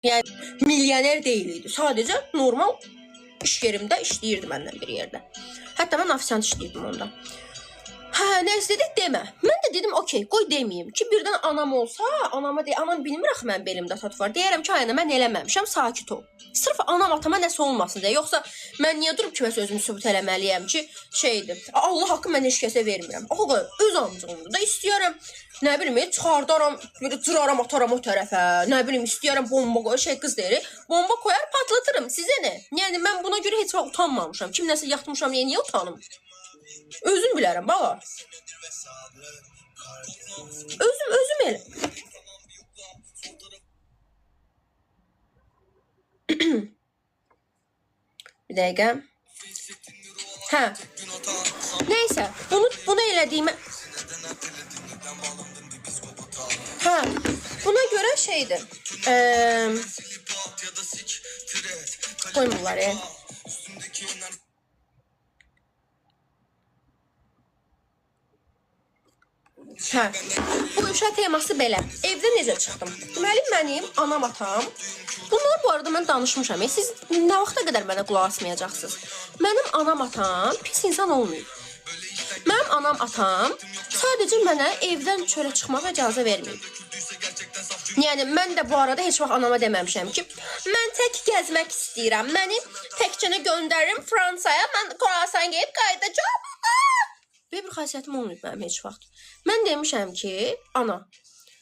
Yəni milyoner deyil idi. Sadəcə normal iş yerimdə işləyirdi məndən bir yerdə. Hətta mən ofisiant işləyirdim onda. Hə, nə istədik demə. Mən də dedim, okey, qoy deməyim ki, birdən anam olsa, anam bilmir axı mənim belimdə tat var. Deyərəm ki, ayına mən eləməmişəm, sakit ol. Sırf anam atama nəsə olmasın deyə. Yoxsa mən niyə durub kiməsə özümü sübut eləməliyəm ki, şeydir. Allah haqqı mən heç kəsə vermirəm. Ağa, öz amcığımdır da istəyərəm. Nə bilim, çıxardaram, belə cıraram, ataram o tərəfə. Nə bilim, istəyərəm bomba qoy, qız deyir. Bomba koyar, patlatırım. Sizə nə? Yəni mən buna görə heç vaxt utanmamışam. Kim nəsə yatmışam, niyə utanım? Özüm bilərəm, bağa. Özüm elə. Bir dəqiqə. Hə. Neysə, bunu elədiyimə... Hə, buna görə şeydir. Qoyun bunları. Hə, bu uşaq teması belə. Evdə necə çıxdım? Deməli, mənim anam, atam. Bunlar bu arada mən danışmışam. Siz nə vaxta qədər mənə qulaq asmayacaqsınız? Mənim anam, atam pis insan olmayıb. Mənim anam, atam sadəcə mənə evdən çölə çıxmağa icazə verməyib. Yəni, mən də bu arada heç vaxt anama deməmişəm ki, mən tək gəzmək istəyirəm. Məni təkcənə göndəririm Fransaya, mən Khorasan geyib qayıdacağam. Belə bir xasiyyətim olmayıb mənim heç vaxt. Mən demişəm ki, ana,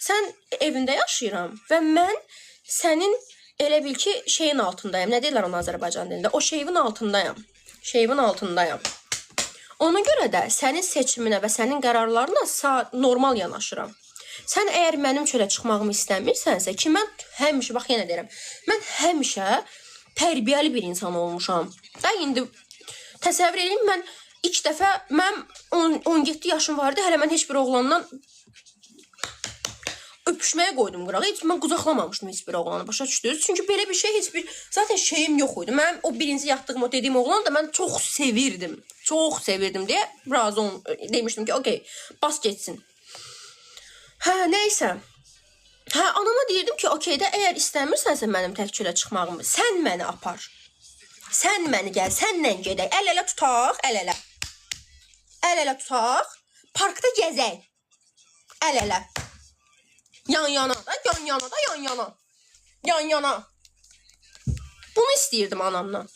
sən evində yaşayıram və mən sənin elə bil ki, şeyin altındayım. Nə deyirlər onu Azərbaycan dilində? O şeyin altındayım. Şeyin altındayım. Ona görə də sənin seçiminə və sənin qərarlarına normal yanaşıram. Sən əgər mənim çölə çıxmağımı istəmirsənsə ki, mən həmişə, bax yenə deyirəm, mən həmişə tərbiyəli bir insan olmuşam. Da indi təsəvvür edin, mən İlk dəfə mən 17 yaşım vardı, hələ mən heç bir oğlandan öpüşməyə qoydum qırağı. Heç mən qucaqlamamışdım heç bir oğlanı, başa düşdünüz? Çünki belə bir şey, heç bir zaten şeyim yox idi. Mənim o birinci yatdığım, o dediyim oğlan da mən çox sevirdim. Çox sevirdim deyə razı demişdim ki, okey, bas geçsin. Hə, neysə. Hə, anama deyirdim ki, okey də, əgər istəmirsənsə mənim tək çölə çıxmağımı, sən məni apar. Sən məni gəl, sənlə gedək. Əl-ələ tutaq, əl-ələ. Əl-ələ tutaq, parkda gəzək. Əl-ələ. Yan-yana da, yan-yana da, yan-yana. Yan-yana. Bunu istəyirdim anamdan.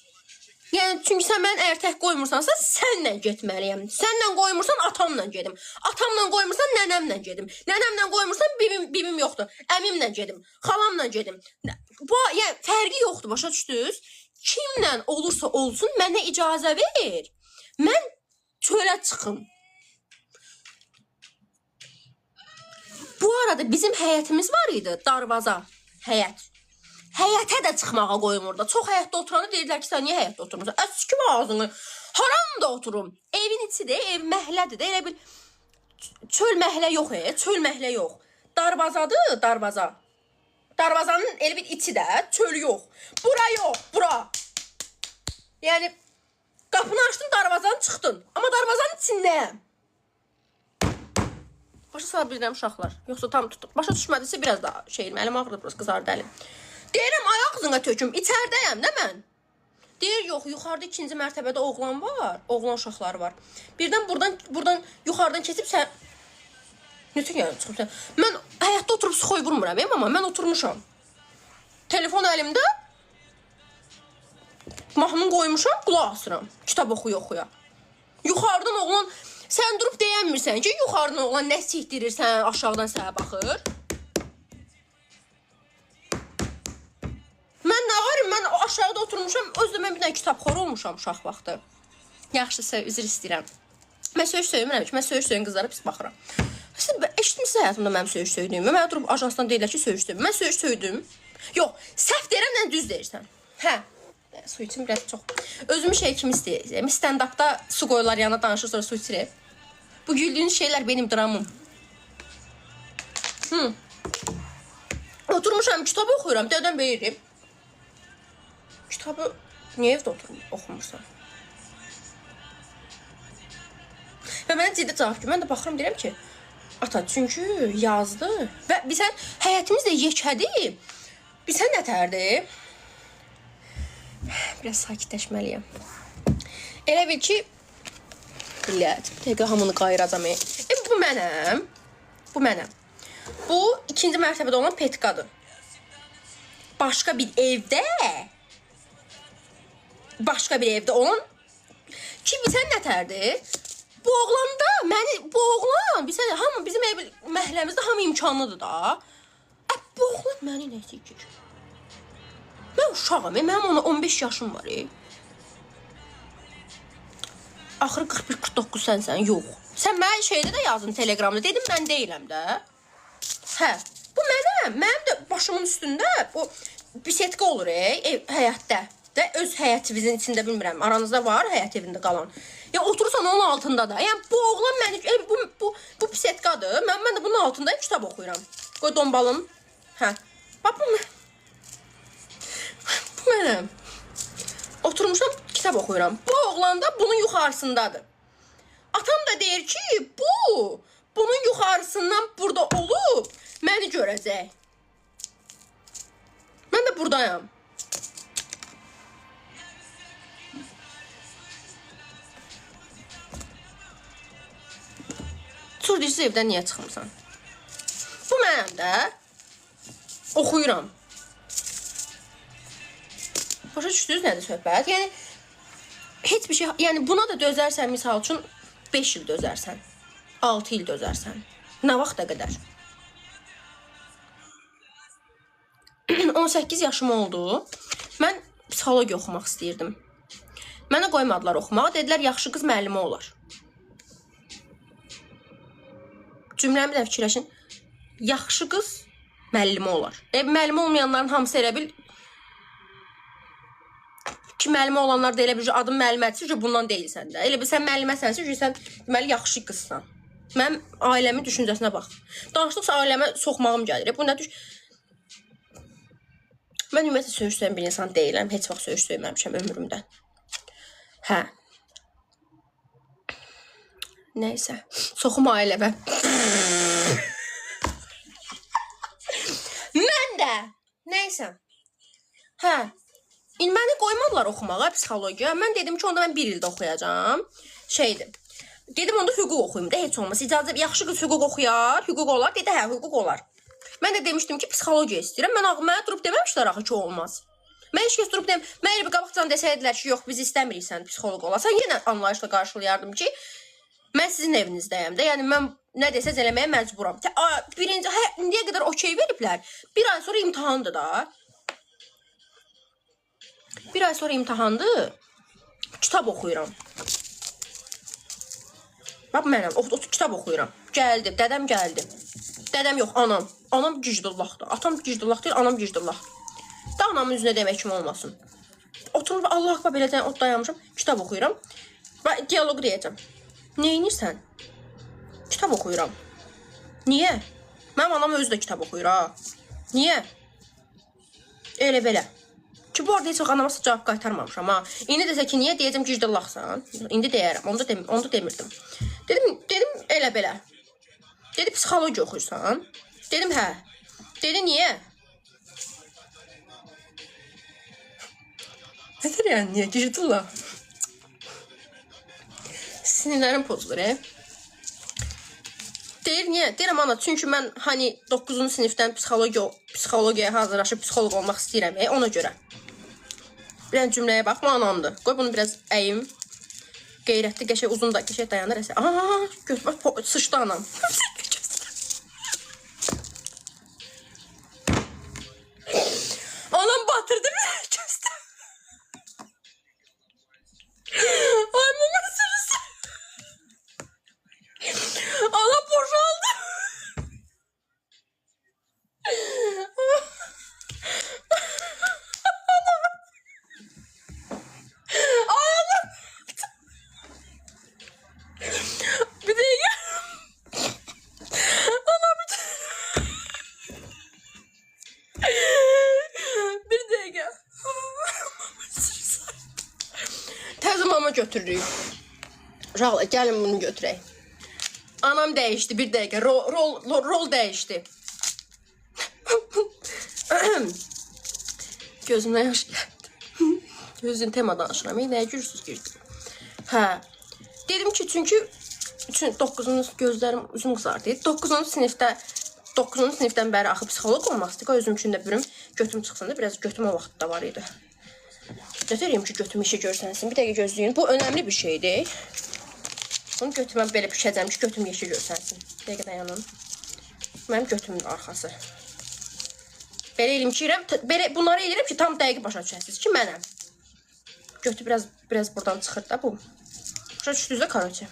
Yəni, çünki sən mən əgər tək qoymursansa, sənlə getməliyəm. Sənlə qoymursan, atamla gedim. Atamla qoymursan, nənəmlə gedim. Nənəmlə qoymursan, bibim yoxdur. Əmimlə gedim, xalamla gedim. Yəni, fərqi yoxdur, başa düşdünüz? Kimlə olursa olsun, mənə icazə ver. Mən çölə çıxım. Bu arada bizim həyətimiz var idi, darvaza, həyət. Həyətə də çıxmağa qoymurdu. Çox həyətdə oturanda deyirlər ki, sən niyə həyətdə oturmursan? Əskimin ağzını, haram da oturum. Evin içidir, ev məhlədir də, elə bil çöl məhlə yox, çöl məhlə yox. Darvazadır, darvaza. Darvazanın elə bir içi də, çöl yox. Bura yox, bura. Yəni, qapını açdın, darvazanı çıxdın. Amma darvazanın içindəyəm. Başa sala bilirəm uşaqlar. Yoxsa tam tutub. Başa düşmədirsə biraz daha şeyim. Əlim ağrıdır, biraz qızardı əlim. Deyirəm, ayaq ağzına töküm. İçərdəyəm də mən. Deyir, yox, yuxarıda 2-ci mərtəbədə oğlan var. Oğlan uşaqları var. Birdən buradan yuxarıdan keçib sən... Necə yəni çıxıb sən? Mən həyatda oturub sıxoy vurmuram, amma mən oturmuşam. Telefon əlimdə. Mahnını qoymuşam, qulaq asıram. Kitab oxuya. Yuxarıdan oğlan... Sən durub deyənmirsən ki, yuxarıdan oğlan nə sikdirirsən, aşağıdan sənə baxır. Mən nə varım, mən aşağıda oturmuşam, özdə mən bir dənə kitabxor olmuşam uşaq vaxtı. Yaxşısı, üzr istəyirəm. Mən söyüş söymürəm ki, mən söyüş söyün qızlara pis baxıram. Siz eşitmişsiniz həyatımda mənim söyüş söydüyümü. Mən oturub ajansdan deyirlər ki, söyüş söydüm. Mən söyüş söydüm. Yox, səhv deyirəm, sən düz deyirsən. Hə. Su için biraz çox. Özümü şey kimi istəyirəm. Stand-upda su qoyular yanına danışır, sonra su içirir. Bu güldüyünüz şeylər benim dramım. Oturmuşam, kitabı oxuyuram. Dədən beyirim. Kitabı niyə evdə oxumursan? Və mənə ciddi cavab ki, mən də baxıram, deyirəm ki, ata, çünki yazdı və bizən həyətimiz də yekədir. Bilsən nətərdir? Biraz sakitləşməliyəm. Elə bil ki, millət, dəqiqə hamını qayıracam. Bu mənəm. Bu mənəm. Bu ikinci mərtəbədə olan petkadır. Başqa bir evdə olan ki, bilsən nətərdir? Bu oğlan, bilsən, hamı bizim məhəlləmizdə hamı imkanlıdır da. Bu oğlan məni nə sikir? Mən uşağım, mənim ona 15 yaşım var. Axırı 41-49 sənsən, yox. Sən mən şeydə də yazın Telegramda, dedim mən deyiləm də. Hə, bu mənim də başımın üstündə bu bisetka olur həyətdə. Və öz həyətimizin içində bilmirəm, aranızda var həyət evində qalan. Ya oturursan onun altında da. Yəni bu oğlan məni, bu bisetkadır. Mən də bunun altında kitab oxuyuram. Qoy dombalım. Hə. Bax bu mənəm. Oturmuşam, kitab oxuyuram. Bu oğlan da bunun yuxarısındadır. Atam da deyir ki, bunun yuxarısından burada olub məni görəcək. Mən də buradayam. Sur deyirsiz, evdən niyə çıxmısan? Bu mənəm də. Oxuyuram. Başa düşdünüz nədir söhbət? Yəni, heç bir şey, yəni buna da dözərsən, misal üçün 5 il dözərsən, 6 il dözərsən. Nə vaxta qədər? 18 yaşım oldu. Mən psixologiya oxumaq istəyirdim. Mənə qoymadılar oxumağa. Dedilər, yaxşı qız müəllimə olar. Cümləmi də fikirləşin. Yaxşı qız müəllimə olar. Müəllimə olmayanların hamısı elə bil ki, müəllimə olanlar da elə bir adım müəllimədir ki, bundan deyilsən də. Elə bir sən müəlliməsinsə ki, sən deməli yaxşı qızsan. Mənim ailəmin düşüncəsinə bax. Danışdıqca ailəmə soxmağım gəlir. Bu nə düş... Mən ümumiyyətlə söyüş söyləyən bir insan deyiləm. Heç vaxt söyüş söyləməmişəm ömrümdə. Hə. Nəysə. Soxum ailəmə. Mən də. Nəysə. Hə. Məni qoymadılar oxumağa, psixologiya. Mən dedim ki, onda mən 1 ildə oxuyacağım. Şeydir. Dedim, onda hüquq oxuyum da, heç olmaz. İcazə, yaxşı qız hüquq oxuyar, hüquq olar. Dedi, hə, hüquq olar. Mən də demişdim ki, psixologiya istəyirəm. Mənə durub deməmişlər axı ki, olmaz. Mən heç kəs durub deməm. Mən elə bir qabaqcan desəydilər ki, yox, biz istəmirik sən psixoloq olasan, yenə anlayışla qarşılayardım ki, mən sizin evinizdəyəm də. Yəni, mən nə desəz eləməyə məcburam. Birinci, indiyə qədər okey veriblər. 1 ay sonra imtahandır da. 1 ay sonra imtahandır. Kitab oxuyuram. Bax, mənəm, kitab oxuyuram. Gəldim, dədəm gəldi. Dədəm yox, anam. Anam gicdullahdır. Atam gicdullah deyil, anam gicdullah. Da anamın üzünə demək kimi olmasın. Oturub, Allah akbar beləcən ot dayanmışam. Kitab oxuyuram. Və diyalogu deyəcəm. Neyinirsən? Kitab oxuyuram. Niyə? Mənim anam özü də kitab oxuyur, ha. Niyə? Elə belə. Ki, bu arada heç vaxt anama cavab qaytarmamışam, ha. İndi desə ki, niyə deyəcəm gicdullahsan? İndi deyərəm, onu demirdim. Dedim, elə belə. Dedi, psixologiya oxuyursan? Dedim, hə. Dedi, niyə? Nədir yəni, niyə? Gicdullah. Sinirlərim pozulur, Deyir, niyə? Deyirəm, ana, çünki mən hani 9-cu sinifdən psixologiyaya hazırlaşıb psixoloq olmaq istəyirəm, ona görə. Bir cümləyə bax, bu anamdır. Qoy bunu biraz əyim. Qeyrətli, qəşək, uzun da qəşək dayanır. Aha, göz, bax, sıçdı anam. Anam batırdı bir gözdə. Ay, mama sırısı. Anam boşaldı. Götürürük. Uşaqlar, gəlin bunu götürək. Anam dəyişdi, bir dəqiqə. Rol dəyişdi. Gözümdən yaş gəldi. Gözün tema danışıram. Nəyə gülürsünüz girdim? Hə. Dedim ki, çünki 9-cu gözlərim üzüm qızardı. 9-cu sinifdən bəri axı psixoloq olmaq istəyir. Özüm üçün də birim götüm çıxsın da biraz götüm o vaxtda var idi. Götüreyim ki, götüm işi görsənsin. Bir dəqiqə gözləyin. Bu önəmli bir şeydir. Bunu götümə belə pişəcəm ki, götüm yeşil görsənsin. Bir dəqiqə dayanın. Mənim götümün arxası. Belə eləyim ki, bunları eləyirəm ki, tam dəqiq başa düşəsiniz ki, mənəm. Götü biraz buradan çıxır da bu. Başa düşdünüz də karoçi.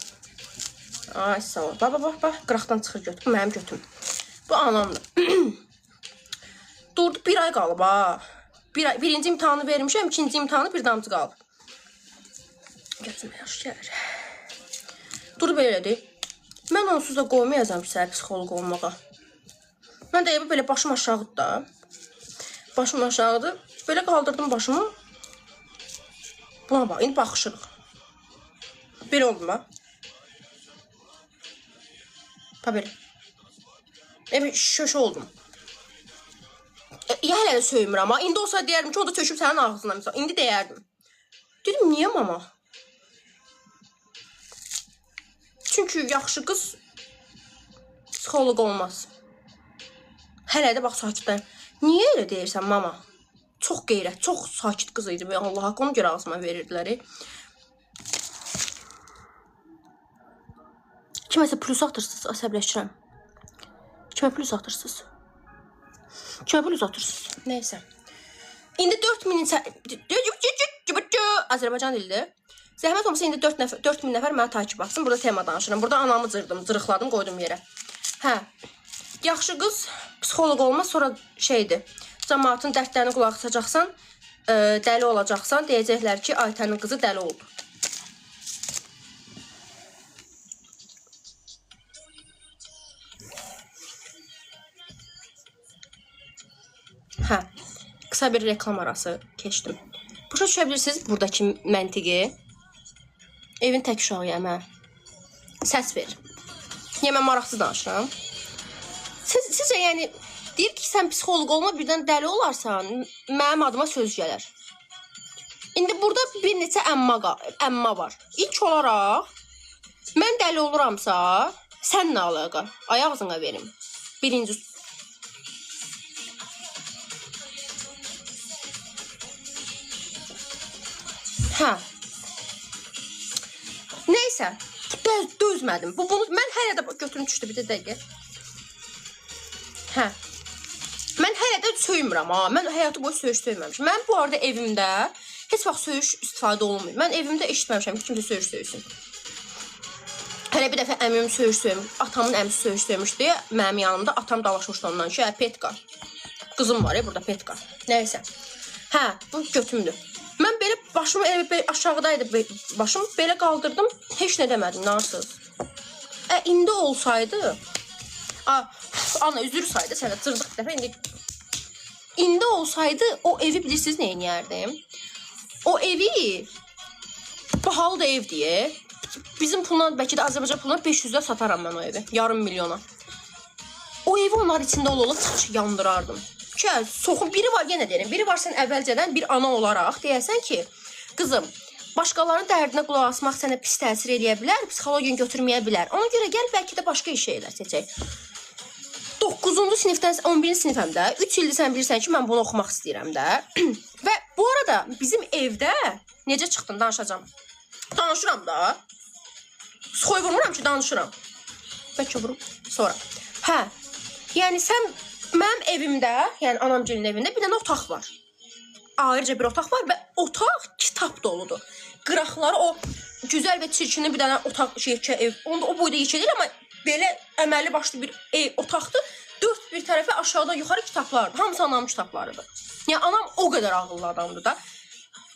Ay, sağ ol. Bax, qıraqdan çıxır götü. Bu mənim götüm. Bu anamdır. Durdu, bir ay qalıb ha. Birinci imtahanı vermişəm, ikinci imtahanı bir damcı qalıb. Gözümə yaş gəlir. Dur belədir. Mən onsuz da qoymayacam ki, sənə psixoloq olmağa. Mən də belə başım aşağıdır da. Başım aşağıdır. Belə qaldırdım başımı. Buna bax, indi baxışırıq. Belə oldum ha. Ha belə. Şöş oldum. Hələ də söymürəm ha. İndi olsa deyərdim ki, o da töküb sənin ağzına misal. İndi deyərdim. Dedim, niyə mama? Çünki yaxşı qız psixoloq olmaz. Hələ də bax sakitdən. Niyə elə deyirsən mama? Çox qeyrət, çox sakit qız idi. Allah haqqı, onu görə ağzıma verirdilər. Kiməsə plus atırsınız, əsəbləşirəm. Kimə plus atırsınız? Kimə plus atırsınız? Neysə. İndi 4000 Azərbaycan dilidir. Zəhmət olmasa indi 4000 nəfər mənə takip atsın. Burada tema danışıram. Burada anamı cırıqladım, qoydum yerə. Hə. Yaxşı qız psixoloq olmaz, sonra şeydir. Cəmaatın dərdlərini qulaq asacaqsan, dəli olacaqsan, deyəcəklər ki, Aytənin qızı dəli oldu. Hə. Qısa bir reklam arası keçdim. Başa düşə bilirsiniz buradakı məntiqi. Evin tək uşağıyam, hə. Səs ver. Niyə mən maraqsız danışıram? Sizcə, yəni, deyir ki, sən psixoloq olma, birdən dəli olarsan, mənim adıma söz gələr. İndi burada bir neçə əmma var. İlk olaraq, mən dəli oluramsa, sən nə əlaqə? Ay ağzına verim. Birinci. Hə. Neysə, dözmədim. Mən hələ də götürüm düşdü, bir dəqiqə. Hə. Mən hələ də söymürəm ha. Mən həyatı boyu söyüş söyməmişim. Mən bu arada evimdə heç vaxt söyüş istifadə olunmuyor. Mən evimdə eşitməmişəm ki, kimsə söyüş söysün. Hələ bir dəfə əmim söyüş söymüş, atamın əmisi söyüş söymüşdü. Mənim yanımda atam dalaşmışdı ondan ki, Petka. Qızım var ya burada, Petka. Nəysə. Hə, bu götümdür. Mən belə başımı aşağıdaydı başım, belə qaldırdım, heç nə demədim, narsız. İndi olsaydı, ana üzür saydı sənə cırdıq dəfə, indi olsaydı o evi bilirsiniz nə edərdim? O evi bahalı da ev deyə, bizim puluna, bəlkə də Azərbaycan puluna 500-də sataram mən o evi, yarım milyona. O evi onlar içində olub yandırardım. Soxun, biri var, yenə deyirəm, biri var sən əvvəlcədən bir ana olaraq deyəsən ki, qızım, başqalarının dərdinə qulaq asmaq sənə pis təsir edə bilər, psixologiyanı götürməyə bilər. Ona görə gəl, bəlkə də başqa iş şeylər seçək. 9-cu sinifdən 11-ci sinifəmdə 3 ildir sən bilirsən ki, mən bunu oxumaq istəyirəm də. Və bu arada bizim evdə necə çıxdım, danışacağım. Danışıram da. Soy vurmuram ki, danışıram. Bəlkə vurum sonra. Hə, yəni sən mənim evimdə, yəni anamgilin evində bir dənə otaq var. Ayrıca bir otaq var və otaq kitab doludur. Qıraqları o gözəl və çirkini bir dənə otaq ev. Onda o boyda yekə deyil, amma belə əməlli başlı bir otaqdır. 4 bir tərəfə aşağıdan yuxarı kitablardır. Hamısı anamın kitablarıdır. Yəni anam o qədər ağıllı adamdır da.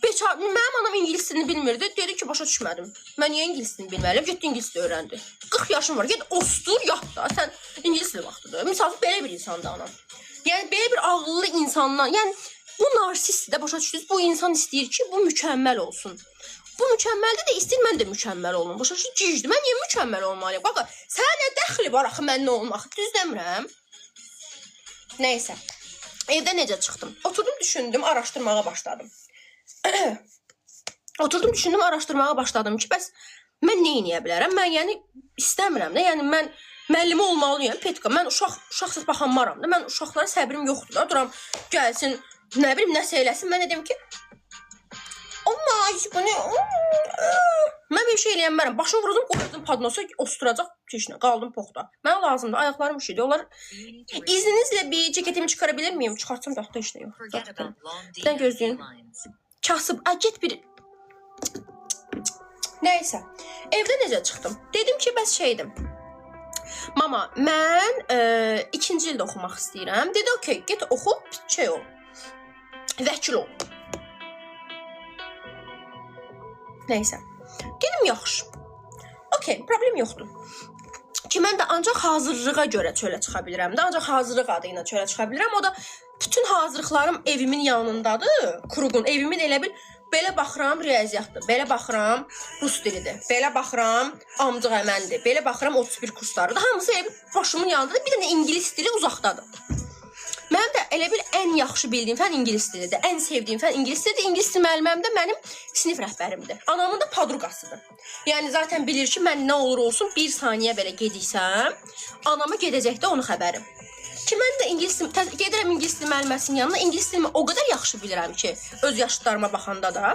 Mənim anam ingilis dilini bilmirdi. Dedi ki, başa düşmədim. Mən niyə ingilis dilini bilməliyəm? Getdi ingilis dili öyrəndi. 40 yaşım var. Get ostur, yat da. Sən ingilis dili vaxtıdır. Misal belə bir insandır anam. Yəni belə bir ağıllı insandan, yəni bu narsistdir də, başa düşdünüz? Bu insan istəyir ki, bu mükəmməl olsun. Bu mükəmməldir də, istəyir mən də mükəmməl olum. Başa düşdünüz? Gicdir. Mən niyə mükəmməl olmalıyam? Bax, sənə nə dəxli var axı mənlə olmaq? Düz demirəm. Nəysə. Evdə necə çıxdım? Oturdum, düşündüm, araşdırmağa başladım. Oturdum, düşündüm, araşdırmağa başladım ki, bəs mən nə edə bilərəm? Mən yəni istəmirəm də. Yəni mən müəllimi olmalıyam, Petka. Mən uşaqsız baxanmaram da. Mən uşaqlara səbrim yoxdur da. Duram, gəlsin, nə bilim, nəsə eləsin. Mən dedim ki, amma bu nə? Mən bir şey eləyənmərəm. Başımı vurdum, qoydum padnosa, osturacaq keçinə. Qaldım poxda. Mənə lazımdır. Ayaqlarım üşüdü. Onlar izninizlə bir ceketimi çıxara bilir miyim? Çıxartsam da heç nə yox. Bir dən gözləyin. Kasıb, get bir... Nəysə, evdə necə çıxdım? Dedim ki, bəs şeydim. Mama, mən 2-ci ildə oxumaq istəyirəm. Dedi, okey, get oxu, şey ol. Vəkil ol. Nəysə. Dedim, yaxşı. Okey, problem yoxdur. Ki, mən də ancaq hazırlığa görə çölə çıxa bilirəm də. Ancaq hazırlıq adı ilə çölə çıxa bilirəm. O da bütün hazırlıqlarım evimin yanındadır. Kurugun, evimin elə bil... Belə baxıram riyaziyyatdır, belə baxıram rus dilidir, belə baxıram amcıq əməndir, belə baxıram 31 kurslarıdır. Hamısı elə başımın yanındadır, bir dənə ingilis dili uzaqdadır. Mənim də elə bil ən yaxşı bildiyim fən ingilis dilidir, ən sevdiyim fən ingilis dilidir. İngilis dili müəlliməm də mənim sinif rəhbərimdir, anamın da padruqasıdır. Yəni zaten bilir ki, mən nə olur olsun bir saniyə belə gedirsəm, anama gedəcək də onu xəbərim. Ki, mən də gedirəm ingilis dili müəlliməsinin yanına, ingilis dilimi o qədər yaxşı bilirəm ki, öz yaşlılarıma baxanda da.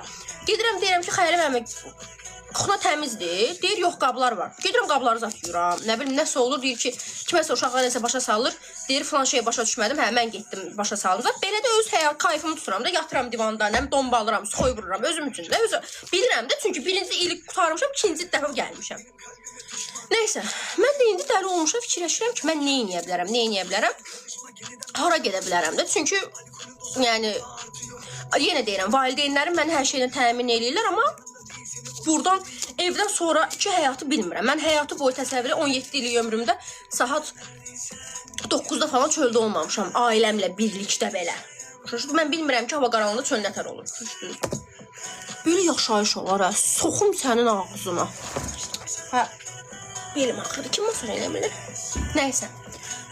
Gedirəm, deyirəm ki, Xəyəli müəllimə, kuxna təmizdir, deyir, yox, qablar var. Gedirəm, qabları zatıyorum, nə bilim, nəsə olur, deyir ki, kiməsə uşaqlar nəsə başa salır, deyir, filan şeyə başa düşmədim, hə, mən getdim, başa saldım. Belə də öz həyat kayfımı tuturam da, yatıram divanda, nəm, dombalıram, soy vururam, özüm üçün də, bilirəm də, çünki birinci ili qutarmışam, ikinci dəfə gəlmişəm. Nəysə, mən də indi dəli olmuşam, fikirləşirəm ki, mən nə edə bilərəm, hara gedə bilərəm də. Çünki, yəni, yenə deyirəm, valideynlərim mən hər şeyini təmin eləyirlər, amma buradan, evdən sonraki həyatı bilmirəm. Mən həyatı boyu təsəvvürü 17 illik ömrümdə saat 9-da falan çöldə olmamışam, ailəmlə birlikdə belə. Mən bilmirəm ki, hava qaranlığında çöl nətər olur. Böyle yaşayış olar, soxum sənin ağzına. Hə. Belim axırdı, kim masaj edə bilir? Nəysə.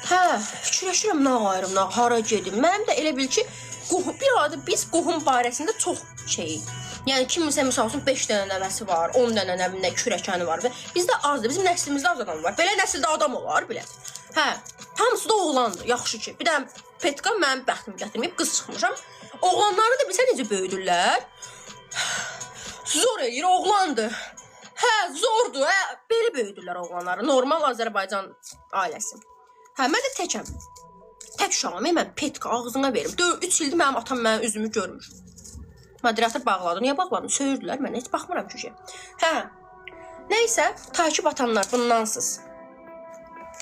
Hə, fikirləşirəm, nə qayırım, hara gedim. Mənim də elə bil ki, bir arada biz qohum barəsində çox şeyik. Yəni, kimisə, misal üçün, 5 dənə nəvəsi var, 10 dənə nəvinə kürəkəni var və bizdə azdır, bizim nəslimizdə az adam var. Belə nəsildə adam olar, bilət. Hə, hamısı da oğlandır, yaxşı ki. Bir dənə Petka mənim bəxtimi gətirməyib, qız çıxmışam. Oğlanları da bilsə necə böyüdürlər. Zor eləyir, oğlandır. Hə, zordur, hə, belə böyüdürlər oğlanları, normal Azərbaycan ailəsi. Hə, mən də təkəm. Tək uşağım, mən Petka ağzına verim. 3 ildir mənim atam mənim üzümü görmür. Moderator bağladı, niyə bağladım? Söyürdülər, mən heç baxmıram ki. Hə, nəysə, takip atanlar bundansız.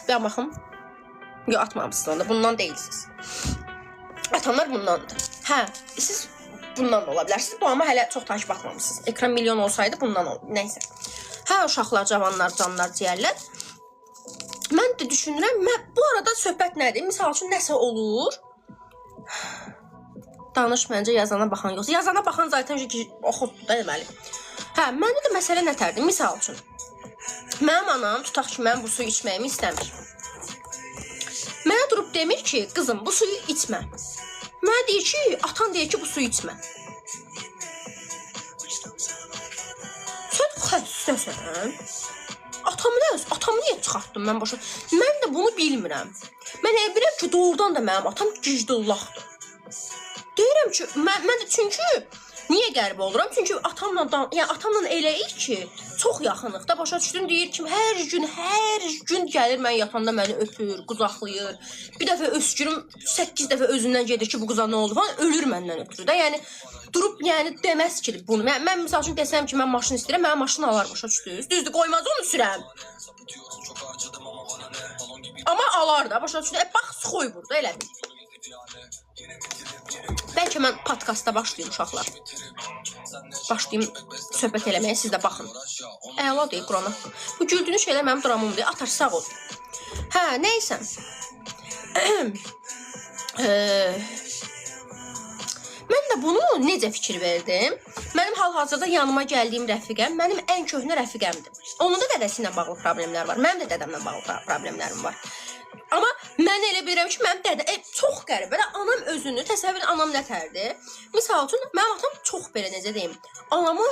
Ben baxım. Yox, atmamışsınız onda, bundan deyilsiniz. Atanlar bundandır. Hə, siz bundan da ola bilərsiniz. Bu amma hələ çox takip atmamışsınız. Ekran milyon olsaydı bundan olur. Nəysə. Hə, uşaqlar, cavanlar, canlar, ciyərlər. Mən də düşünürəm, bu arada söhbət nədir? Misal üçün nəsə olur. Danış məncə yazana baxan yoxsa. Yazana baxan zaten oxutdu da deməli. Hə, məndə də məsələ nətərdir? Misal üçün. Mənim anam tutaq ki, mən bu suyu içməyimi istəmir. Mənə durub demir ki, qızım, bu suyu içmə. Mənə deyir ki, atan deyir ki, bu suyu içmə. Sən xəstəsən. Atamı niyə çıxartdım mən başa? Mən də bunu bilmirəm. Mən elə bilirəm ki, doğrudan da mənim atam gicdullahdır. Deyirəm ki, mən də çünki niyə qəribə oluram? Çünki atamla eləyik ki, çox yaxınıq da başa düşdün, deyir ki, hər gün gəlir mən yatanda məni öpür, qucaqlayır. Bir dəfə öskürüm 8 dəfə özündən gedir ki, bu qıza nə oldu falan, ölür məndən ötürü də. Yəni durub deməz ki bunu. Mən misal üçün desəm ki, mən maşın istəyirəm, mənim maşını alar başa düşdünüz. Düzdür, qoymaz onu sürəm. Amma alar da başa düşdün. Bax, xoy burada elə bil. Bəlkə mən podkastda başlayayım uşaqlar. Başlayayım söhbət eləməyə, siz də baxın. Əla deyil, Qurana. Bu güldüyünüz şeylər mənim dramım deyil. Atar, sağ ol. Hə, nəysə. Mən də bunu necə fikir verdim? Mənim hal-hazırda yanıma gəldiyim rəfiqəm, mənim ən köhnə rəfiqəmdir. Onun da dədəsi ilə bağlı problemlər var. Mənim də dədəmlə bağlı problemlərim var. Amma Mən elə bilirəm ki, mənim dədə çox qəribə. Anam özünü təsəvvür anam nətərdir. Məsəl üçün mənim atam çox belə necə deyim, anamı